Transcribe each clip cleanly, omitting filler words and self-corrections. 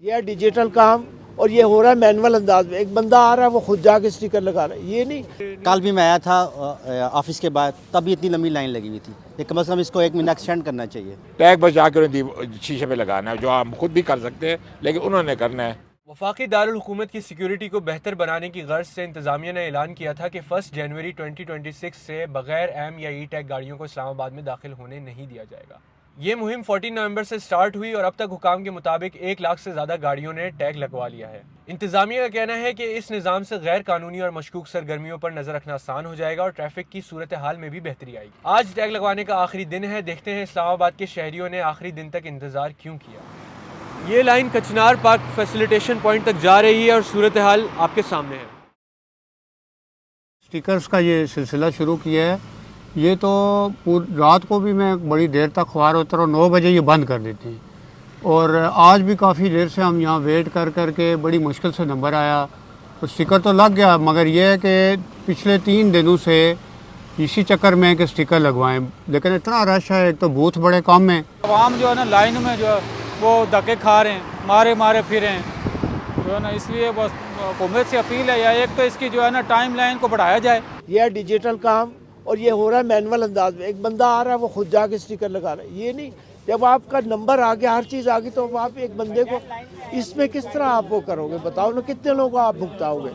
यह डिजिटल काम और ये हो रहा है मैनुअल अंदाज में। एक बंदा आ रहा है वो खुद जाके स्टिकर लगा रहा है, ये नहीं। कल भी मैं आया था ऑफिस के बाद, तब भी इतनी लंबी लाइन लगी हुई थी। ये कम से कम इसको 1 महीना एक्सटेंड करना चाहिए। टैग बस जाकर शीशे पे लगाना है, जो हम खुद भी कर सकते हैं, लेकिन उन्होंने करना है। वफाकी दारुल हुकूमत की सिक्योरिटी को बेहतर बनाने की गर्ज से इंतजामिया ने ऐलान किया था कि 1 जनवरी 2026 से बगैर एम या ई टैग गाड़ियों को इस्लामाबाद में दाखिल होने नहीं दिया जाएगा। ये मुहिम 14 नवंबर से स्टार्ट हुई और अब तक हुकाम के मुताबिक 1 लाख से ज़्यादा गाड़ियों ने टैग लगवा लिया है। इंतजामिया का कहना है कि इस निज़ाम से गैर कानूनी और मशकूक सरगर्मियों पर नजर रखना आसान हो जाएगा और ट्रैफिक की सूरत हाल में भी बेहतरी आएगी। आज टैग लगवाने का आखिरी दिन है। देखते हैं इस्लामाबाद के शहरियों ने आखिरी दिन तक इंतजार क्यों किया। ये लाइन कचनार पार्क फैसिलिटेशन पॉइंट तक जा रही है और सूरत हाल आपके सामने है। स्टिकर्स का ये सिलसिला शुरू किया है। ये तो रात को भी मैं बड़ी देर तक ख्वार होता रहा, 9 बजे ये बंद कर देते हैं। और आज भी काफ़ी देर से हम यहाँ वेट कर के बड़ी मुश्किल से नंबर आया तो स्टिकर तो लग गया, मगर ये है कि पिछले 3 दिनों से इसी चक्कर में कि स्टिकर लगवाएं, लेकिन इतना रश है, एक तो बूथ बड़े कम हैं। आवाम जो है ना लाइन में जो है वो धक्के खा रहे हैं, मारे फिर हैं जो है ना। इसलिए बस हुकूमत से अपील है या एक तो इसकी जो है ना टाइम लाइन को बढ़ाया जाए। यह डिजिटल काम और ये हो रहा है मैनुअल अंदाज में। एक बंदा आ रहा है वो खुद जाके स्टिकर लगा रहा है, ये नहीं। जब आपका नंबर आ गया, हर चीज़ आ गई, तो आप एक बंदे को इसमें किस तरह आप वो करोगे? बताओ ना, कितने लोगों को आप भुगताओगे?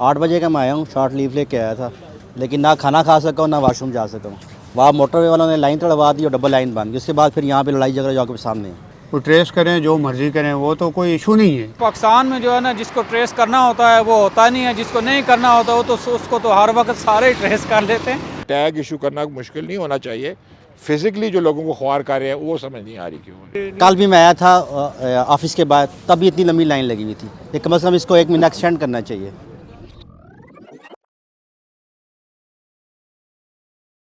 8 बजे का मैं आया हूँ, शॉर्ट लीव लेके आया था, लेकिन ना खाना खा सका हूँ ना वॉशरूम जा सका हूँ। वहाँ मोटरवे वालों ने लाइन तोड़वा दी और डबल लाइन बन गई। उसके बाद फिर यहाँ पे लड़ाई झगड़ा जो आपके सामने है। वो ट्रेस करें, जो मर्ज़ी करें, वो तो कोई इशू नहीं है। पाकिस्तान में जो है ना जिसको ट्रेस करना होता है वो होता नहीं है, जिसको नहीं करना होता वो तो उसको तो हर वक्त सारे ट्रेस कर लेते हैं। टैग इशू करना मुश्किल नहीं होना चाहिए। फिजिकली जो लोगों को ख्वार कर रहे हैं वो समझ नहीं आ रही क्यों। कल भी मैं आया था ऑफिस के बाद, तब भी इतनी लंबी लाइन लगी हुई थी। ये कम से कम इसको 1 महीना एक्सटेंड करना चाहिए।